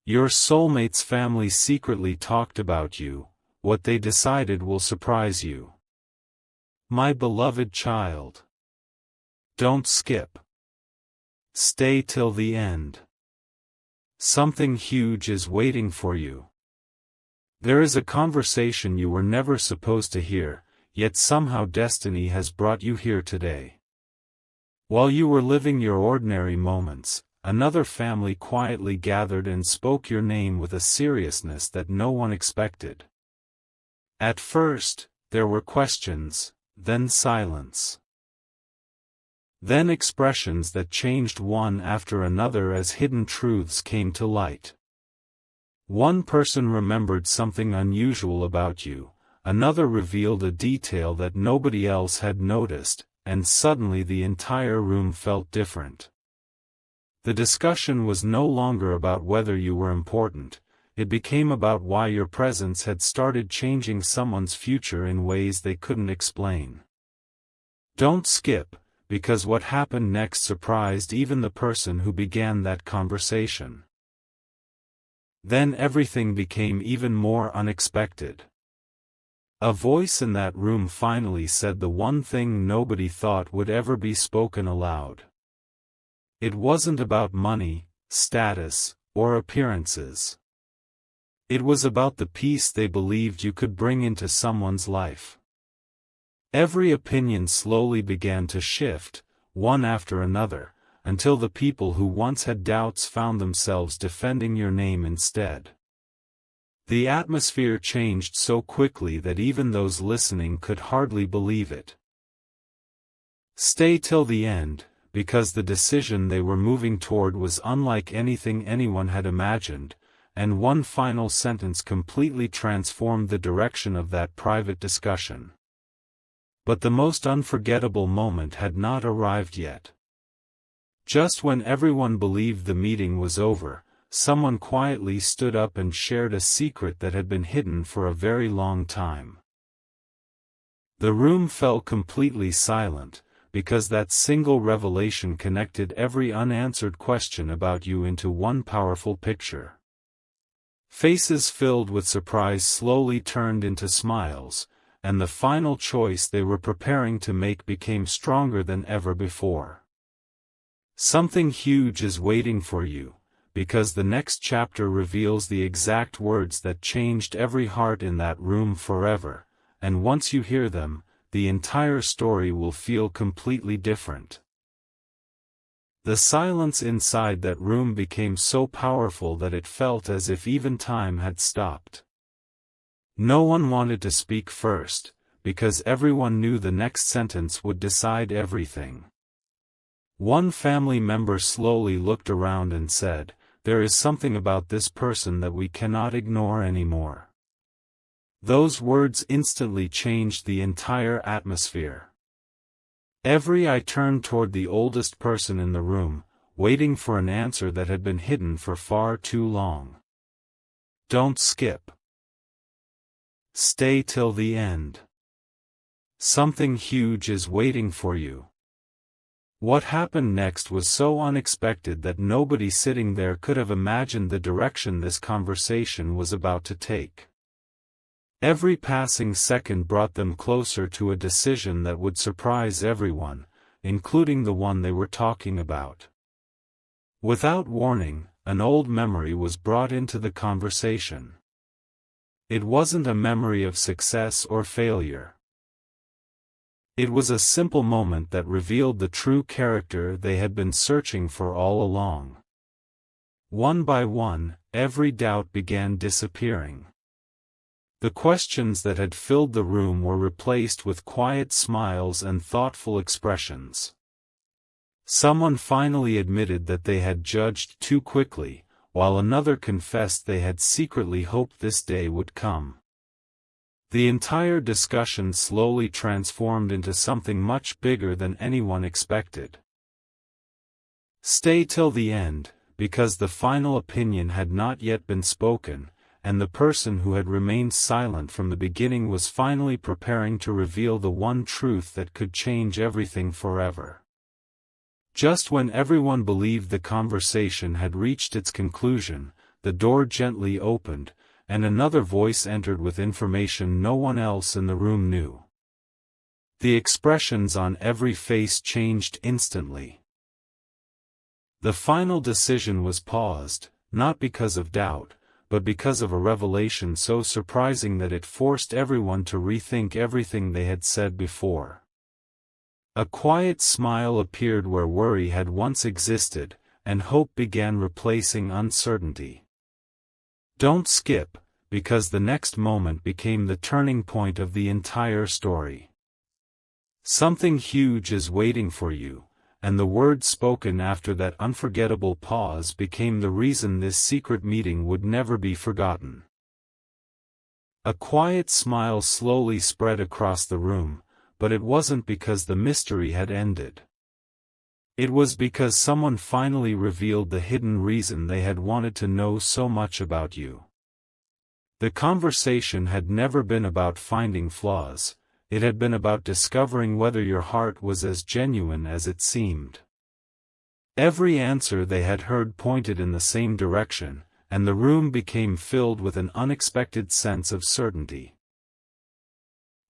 Your soulmate's family secretly talked about you. What they decided will surprise you. My beloved child. Don't skip. Stay till the end. Something huge is waiting for you. There is a conversation you were never supposed to hear, yet somehow destiny has brought you here today. While you were living your ordinary moments, another family quietly gathered and spoke your name with a seriousness that no one expected. At first, there were questions, then silence. Then expressions that changed one after another as hidden truths came to light. One person remembered something unusual about you, another revealed a detail that nobody else had noticed, and suddenly the entire room felt different. The discussion was no longer about whether you were important, it became about why your presence had started changing someone's future in ways they couldn't explain. Don't skip, because what happened next surprised even the person who began that conversation. Then everything became even more unexpected. A voice in that room finally said the one thing nobody thought would ever be spoken aloud. It wasn't about money, status, or appearances. It was about the peace they believed you could bring into someone's life. Every opinion slowly began to shift, one after another, until the people who once had doubts found themselves defending your name instead. The atmosphere changed so quickly that even those listening could hardly believe it. Stay till the end, because the decision they were moving toward was unlike anything anyone had imagined, and one final sentence completely transformed the direction of that private discussion. But the most unforgettable moment had not arrived yet. Just when everyone believed the meeting was over, someone quietly stood up and shared a secret that had been hidden for a very long time. The room fell completely silent, because that single revelation connected every unanswered question about you into one powerful picture. Faces filled with surprise slowly turned into smiles, and the final choice they were preparing to make became stronger than ever before. Something huge is waiting for you, because the next chapter reveals the exact words that changed every heart in that room forever, and once you hear them, the entire story will feel completely different. The silence inside that room became so powerful that it felt as if even time had stopped. No one wanted to speak first, because everyone knew the next sentence would decide everything. One family member slowly looked around and said, "There is something about this person that we cannot ignore anymore." Those words instantly changed the entire atmosphere. Every eye turned toward the oldest person in the room, waiting for an answer that had been hidden for far too long. Don't skip. Stay till the end. Something huge is waiting for you. What happened next was so unexpected that nobody sitting there could have imagined the direction this conversation was about to take. Every passing second brought them closer to a decision that would surprise everyone, including the one they were talking about. Without warning, an old memory was brought into the conversation. It wasn't a memory of success or failure. It was a simple moment that revealed the true character they had been searching for all along. One by one, every doubt began disappearing. The questions that had filled the room were replaced with quiet smiles and thoughtful expressions. Someone finally admitted that they had judged too quickly, while another confessed they had secretly hoped this day would come. The entire discussion slowly transformed into something much bigger than anyone expected. Stay till the end, because the final opinion had not yet been spoken, and the person who had remained silent from the beginning was finally preparing to reveal the one truth that could change everything forever. Just when everyone believed the conversation had reached its conclusion, the door gently opened, and another voice entered with information no one else in the room knew. The expressions on every face changed instantly. The final decision was paused, not because of doubt, but because of a revelation so surprising that it forced everyone to rethink everything they had said before. A quiet smile appeared where worry had once existed, and hope began replacing uncertainty. Don't skip, because the next moment became the turning point of the entire story. Something huge is waiting for you, and the words spoken after that unforgettable pause became the reason this secret meeting would never be forgotten. A quiet smile slowly spread across the room, but it wasn't because the mystery had ended. It was because someone finally revealed the hidden reason they had wanted to know so much about you. The conversation had never been about finding flaws, it had been about discovering whether your heart was as genuine as it seemed. Every answer they had heard pointed in the same direction, and the room became filled with an unexpected sense of certainty.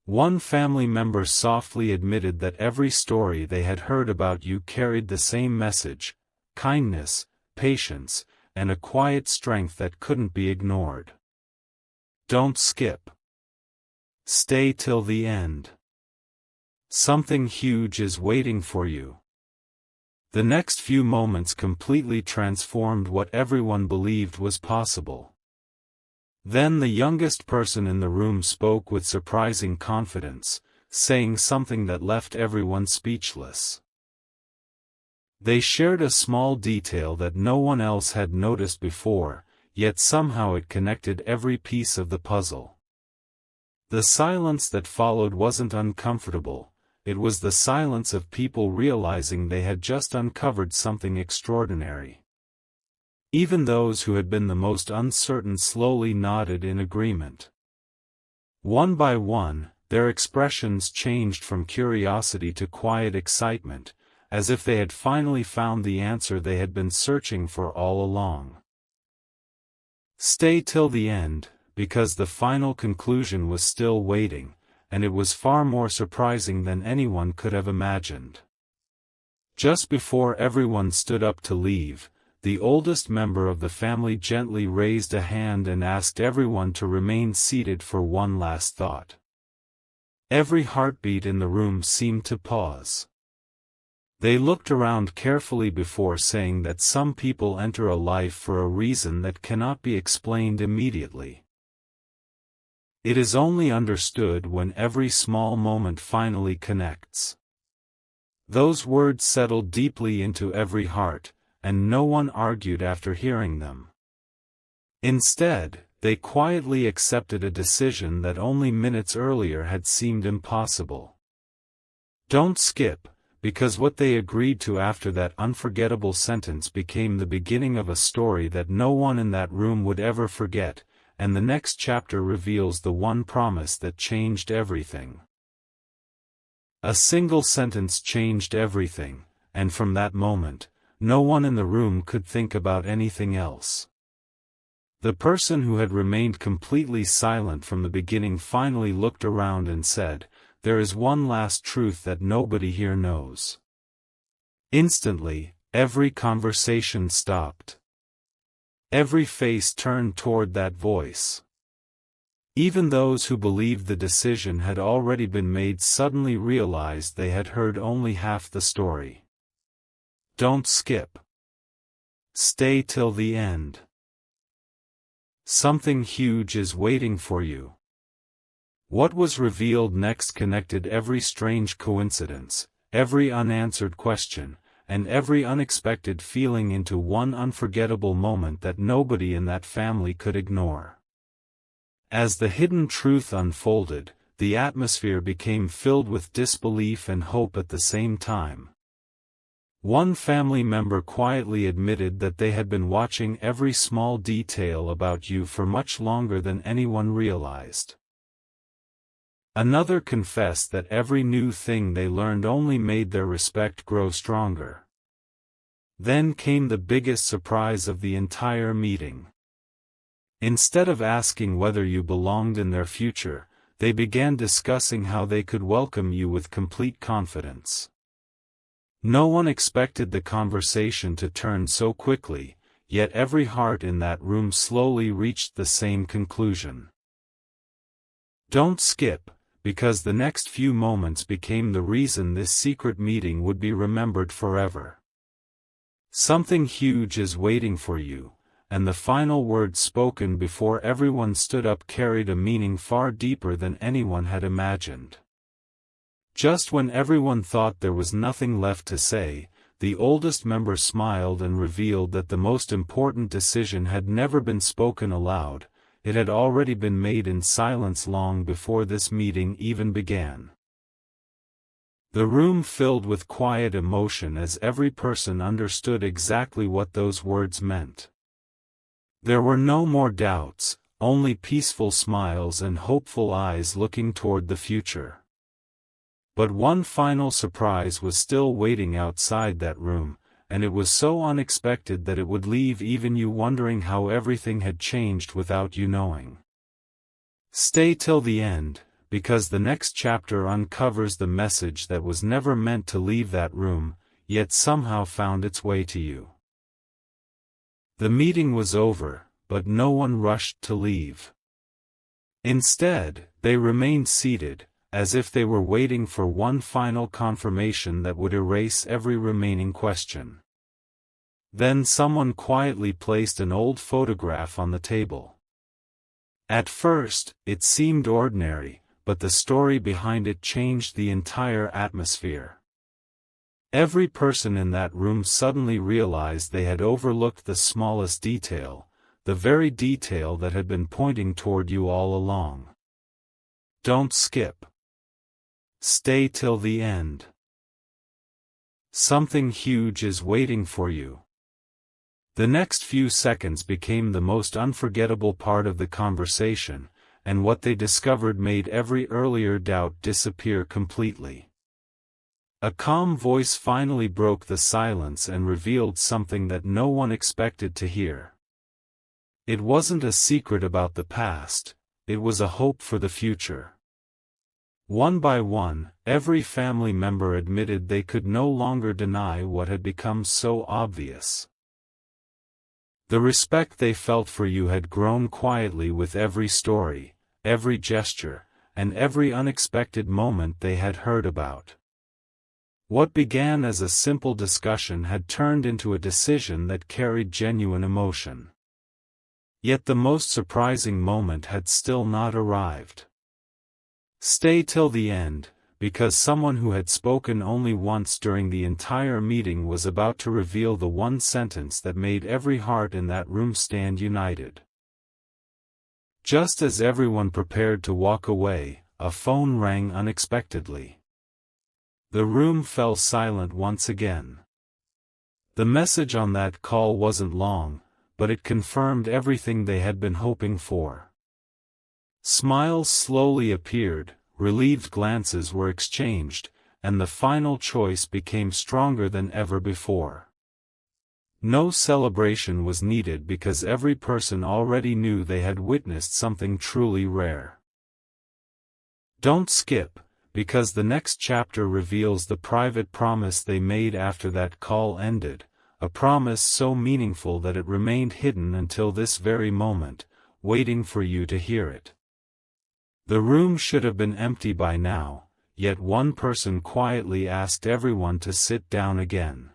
One family member softly admitted that every story they had heard about you carried the same message: kindness, patience, and a quiet strength that couldn't be ignored. Don't skip. Stay till the end. Something huge is waiting for you. The next few moments completely transformed what everyone believed was possible. Then the youngest person in the room spoke with surprising confidence, saying something that left everyone speechless. They shared a small detail that no one else had noticed before, yet somehow it connected every piece of the puzzle. The silence that followed wasn't uncomfortable, it was the silence of people realizing they had just uncovered something extraordinary. Even those who had been the most uncertain slowly nodded in agreement. One by one, their expressions changed from curiosity to quiet excitement, as if they had finally found the answer they had been searching for all along. Stay till the end, because the final conclusion was still waiting, and it was far more surprising than anyone could have imagined. Just before everyone stood up to leave, the oldest member of the family gently raised a hand and asked everyone to remain seated for one last thought. Every heartbeat in the room seemed to pause. They looked around carefully before saying that some people enter a life for a reason that cannot be explained immediately. It is only understood when every small moment finally connects. Those words settled deeply into every heart, and no one argued after hearing them. Instead, they quietly accepted a decision that only minutes earlier had seemed impossible. Don't skip, because what they agreed to after that unforgettable sentence became the beginning of a story that no one in that room would ever forget, and the next chapter reveals the one promise that changed everything. A single sentence changed everything, and from that moment, no one in the room could think about anything else. The person who had remained completely silent from the beginning finally looked around and said, "There is one last truth that nobody here knows." Instantly, every conversation stopped. Every face turned toward that voice. Even those who believed the decision had already been made suddenly realized they had heard only half the story. Don't skip. Stay till the end. Something huge is waiting for you. What was revealed next connected every strange coincidence, every unanswered question, and every unexpected feeling into one unforgettable moment that nobody in that family could ignore. As the hidden truth unfolded, the atmosphere became filled with disbelief and hope at the same time. One family member quietly admitted that they had been watching every small detail about you for much longer than anyone realized. Another confessed that every new thing they learned only made their respect grow stronger. Then came the biggest surprise of the entire meeting. Instead of asking whether you belonged in their future, they began discussing how they could welcome you with complete confidence. No one expected the conversation to turn so quickly, yet every heart in that room slowly reached the same conclusion. Don't skip, because the next few moments became the reason this secret meeting would be remembered forever. Something huge is waiting for you, and the final words spoken before everyone stood up carried a meaning far deeper than anyone had imagined. Just when everyone thought there was nothing left to say, the oldest member smiled and revealed that the most important decision had never been spoken aloud. It had already been made in silence long before this meeting even began. The room filled with quiet emotion as every person understood exactly what those words meant. There were no more doubts, only peaceful smiles and hopeful eyes looking toward the future. But one final surprise was still waiting outside that room, and it was so unexpected that it would leave even you wondering how everything had changed without you knowing. Stay till the end, because the next chapter uncovers the message that was never meant to leave that room, yet somehow found its way to you. The meeting was over, but no one rushed to leave. Instead, they remained seated, as if they were waiting for one final confirmation that would erase every remaining question. Then someone quietly placed an old photograph on the table. At first, it seemed ordinary, but the story behind it changed the entire atmosphere. Every person in that room suddenly realized they had overlooked the smallest detail, the very detail that had been pointing toward you all along. Don't skip. Stay till the end. Something huge is waiting for you. The next few seconds became the most unforgettable part of the conversation, and what they discovered made every earlier doubt disappear completely. A calm voice finally broke the silence and revealed something that no one expected to hear. It wasn't a secret about the past, it was a hope for the future. One by one, every family member admitted they could no longer deny what had become so obvious. The respect they felt for you had grown quietly with every story, every gesture, and every unexpected moment they had heard about. What began as a simple discussion had turned into a decision that carried genuine emotion. Yet the most surprising moment had still not arrived. Stay till the end, because someone who had spoken only once during the entire meeting was about to reveal the one sentence that made every heart in that room stand united. Just as everyone prepared to walk away, a phone rang unexpectedly. The room fell silent once again. The message on that call wasn't long, but it confirmed everything they had been hoping for. Smiles slowly appeared, relieved glances were exchanged, and the final choice became stronger than ever before. No celebration was needed because every person already knew they had witnessed something truly rare. Don't skip, because the next chapter reveals the private promise they made after that call ended, a promise so meaningful that it remained hidden until this very moment, waiting for you to hear it. The room should have been empty by now, yet one person quietly asked everyone to sit down again.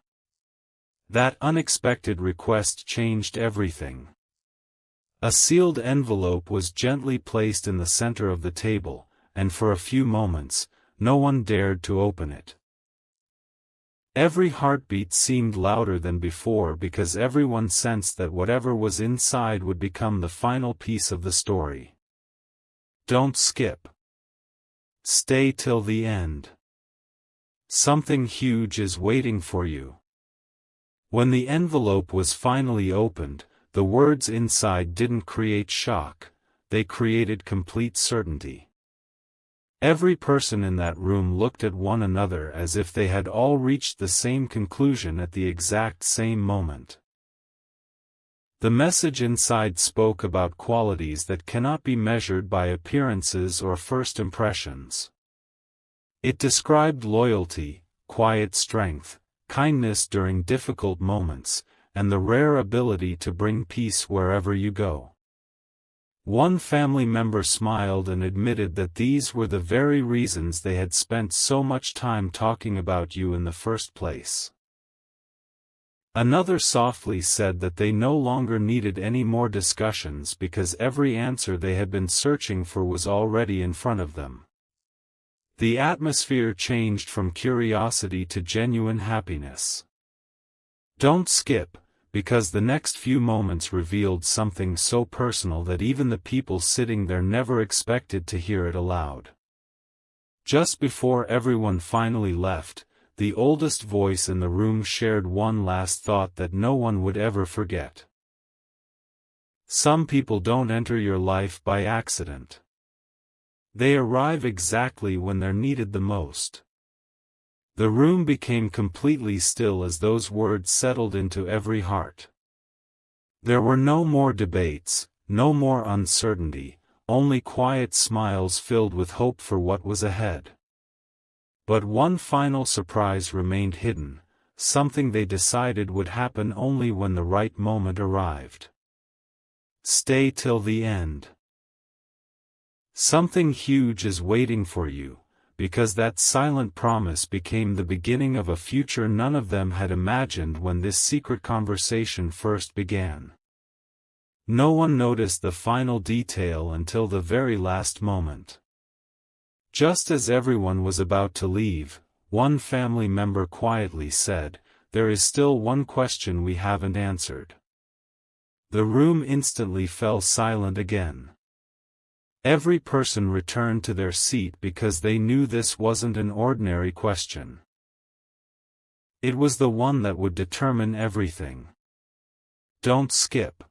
That unexpected request changed everything. A sealed envelope was gently placed in the center of the table, and for a few moments, no one dared to open it. Every heartbeat seemed louder than before because everyone sensed that whatever was inside would become the final piece of the story. Don't skip. Stay till the end. Something huge is waiting for you. When the envelope was finally opened, the words inside didn't create shock, they created complete certainty. Every person in that room looked at one another as if they had all reached the same conclusion at the exact same moment. The message inside spoke about qualities that cannot be measured by appearances or first impressions. It described loyalty, quiet strength, kindness during difficult moments, and the rare ability to bring peace wherever you go. One family member smiled and admitted that these were the very reasons they had spent so much time talking about you in the first place. Another softly said that they no longer needed any more discussions because every answer they had been searching for was already in front of them. The atmosphere changed from curiosity to genuine happiness. Don't skip, because the next few moments revealed something so personal that even the people sitting there never expected to hear it aloud. Just before everyone finally left, the oldest voice in the room shared one last thought that no one would ever forget. Some people don't enter your life by accident. They arrive exactly when they're needed the most. The room became completely still as those words settled into every heart. There were no more debates, no more uncertainty, only quiet smiles filled with hope for what was ahead. But one final surprise remained hidden, something they decided would happen only when the right moment arrived. Stay till the end. Something huge is waiting for you, because that silent promise became the beginning of a future none of them had imagined when this secret conversation first began. No one noticed the final detail until the very last moment. Just as everyone was about to leave, one family member quietly said, "There is still one question we haven't answered." The room instantly fell silent again. Every person returned to their seat because they knew this wasn't an ordinary question. It was the one that would determine everything. Don't skip.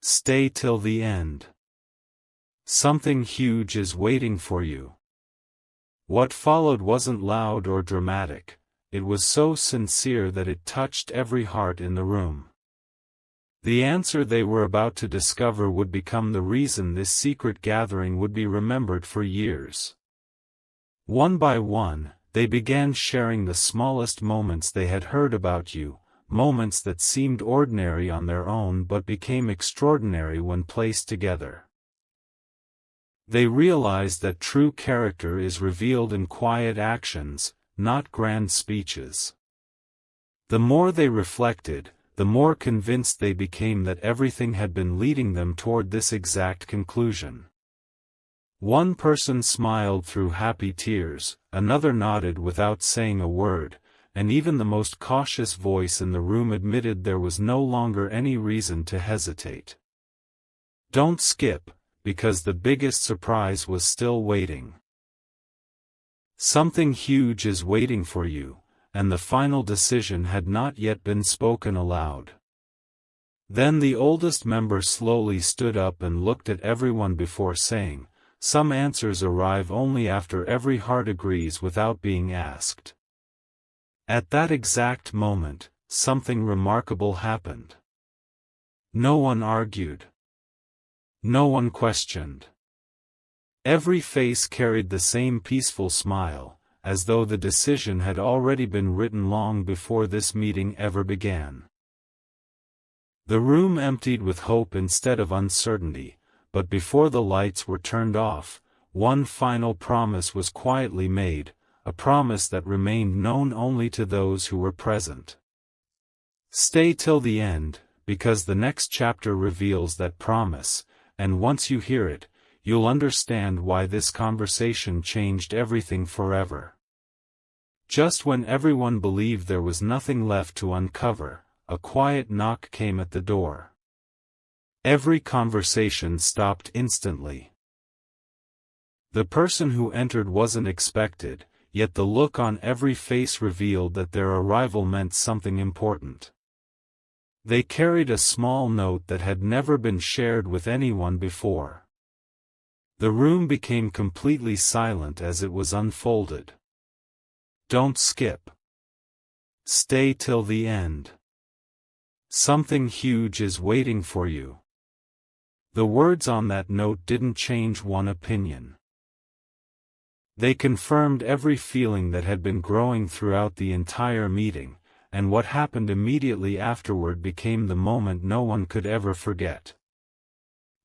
Stay till the end. Something huge is waiting for you. What followed wasn't loud or dramatic, it was so sincere that it touched every heart in the room. The answer they were about to discover would become the reason this secret gathering would be remembered for years. One by one, they began sharing the smallest moments they had heard about you, moments that seemed ordinary on their own but became extraordinary when placed together. They realized that true character is revealed in quiet actions, not grand speeches. The more they reflected, the more convinced they became that everything had been leading them toward this exact conclusion. One person smiled through happy tears, another nodded without saying a word, and even the most cautious voice in the room admitted there was no longer any reason to hesitate. Don't skip, because the biggest surprise was still waiting. Something huge is waiting for you, and the final decision had not yet been spoken aloud. Then the oldest member slowly stood up and looked at everyone before saying, "Some answers arrive only after every heart agrees without being asked." At that exact moment, something remarkable happened. No one argued. No one questioned. Every face carried the same peaceful smile, as though the decision had already been written long before this meeting ever began. The room emptied with hope instead of uncertainty, but before the lights were turned off, one final promise was quietly made, a promise that remained known only to those who were present. Stay till the end, because the next chapter reveals that promise, and once you hear it, you'll understand why this conversation changed everything forever. Just when everyone believed there was nothing left to uncover, a quiet knock came at the door. Every conversation stopped instantly. The person who entered wasn't expected, yet the look on every face revealed that their arrival meant something important. They carried a small note that had never been shared with anyone before. The room became completely silent as it was unfolded. Don't skip. Stay till the end. Something huge is waiting for you. The words on that note didn't change one opinion. They confirmed every feeling that had been growing throughout the entire meeting, and what happened immediately afterward became the moment no one could ever forget.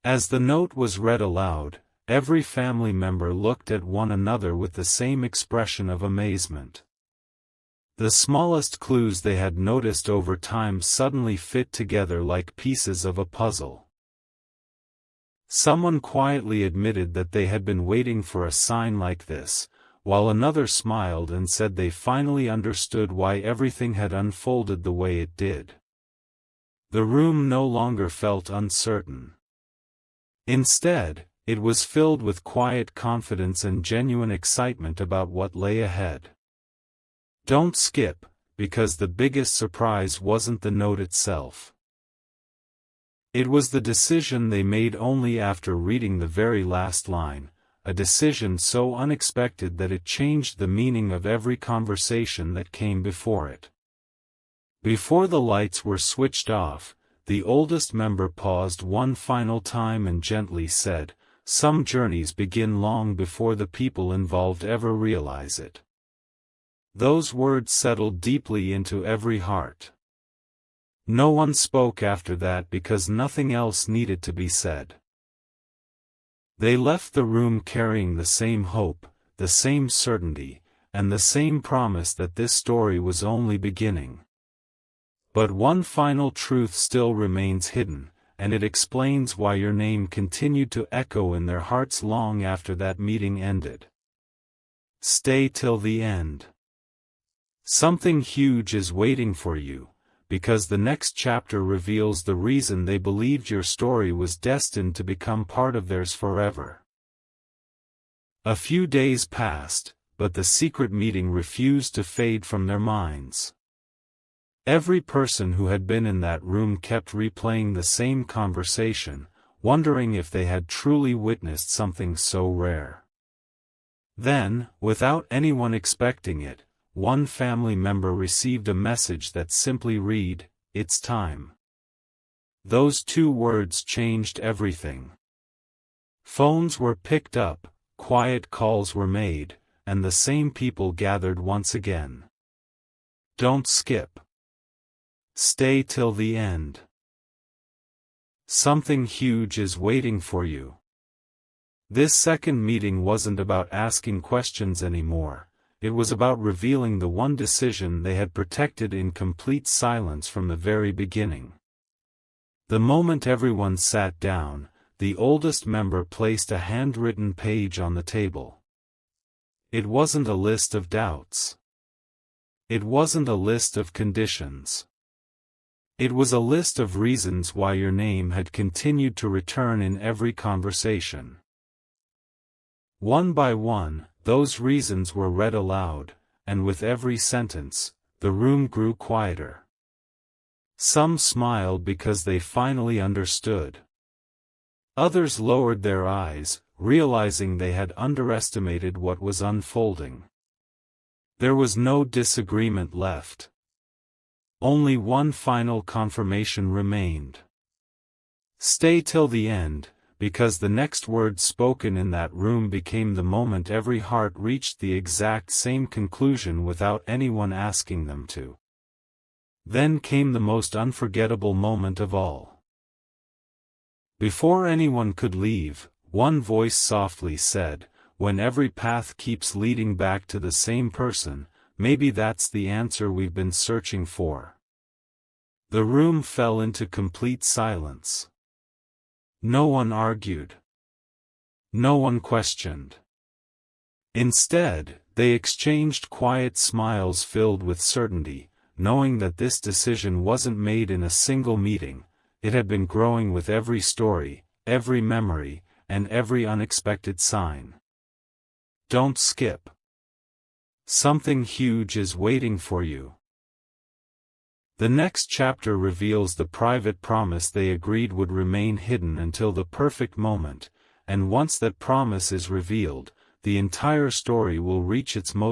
As the note was read aloud, every family member looked at one another with the same expression of amazement. The smallest clues they had noticed over time suddenly fit together like pieces of a puzzle. Someone quietly admitted that they had been waiting for a sign like this, while another smiled and said they finally understood why everything had unfolded the way it did. The room no longer felt uncertain. Instead, it was filled with quiet confidence and genuine excitement about what lay ahead. Don't skip, because the biggest surprise wasn't the note itself. It was the decision they made only after reading the very last line, a decision so unexpected that it changed the meaning of every conversation that came before it. Before the lights were switched off, the oldest member paused one final time and gently said, "Some journeys begin long before the people involved ever realize it." Those words settled deeply into every heart. No one spoke after that because nothing else needed to be said. They left the room carrying the same hope, the same certainty, and the same promise that this story was only beginning. But one final truth still remains hidden, and it explains why your name continued to echo in their hearts long after that meeting ended. Stay till the end. Something huge is waiting for you, because the next chapter reveals the reason they believed your story was destined to become part of theirs forever. A few days passed, but the secret meeting refused to fade from their minds. Every person who had been in that room kept replaying the same conversation, wondering if they had truly witnessed something so rare. Then, without anyone expecting it, one family member received a message that simply read, "It's time." Those two words changed everything. Phones were picked up, quiet calls were made, and the same people gathered once again. Don't skip. Stay till the end. Something huge is waiting for you. This second meeting wasn't about asking questions anymore. It was about revealing the one decision they had protected in complete silence from the very beginning. The moment everyone sat down, the oldest member placed a handwritten page on the table. It wasn't a list of doubts. It wasn't a list of conditions. It was a list of reasons why your name had continued to return in every conversation. One by one, those reasons were read aloud, and with every sentence, the room grew quieter. Some smiled because they finally understood. Others lowered their eyes, realizing they had underestimated what was unfolding. There was no disagreement left. Only one final confirmation remained. Stay till the end, because the next words spoken in that room became the moment every heart reached the exact same conclusion without anyone asking them to. Then came the most unforgettable moment of all. Before anyone could leave, one voice softly said, "When every path keeps leading back to the same person, maybe that's the answer we've been searching for." The room fell into complete silence. No one argued. No one questioned. Instead, they exchanged quiet smiles filled with certainty, knowing that this decision wasn't made in a single meeting. It had been growing with every story, every memory, and every unexpected sign. Don't skip. Something huge is waiting for you. The next chapter reveals the private promise they agreed would remain hidden until the perfect moment, and once that promise is revealed, the entire story will reach its most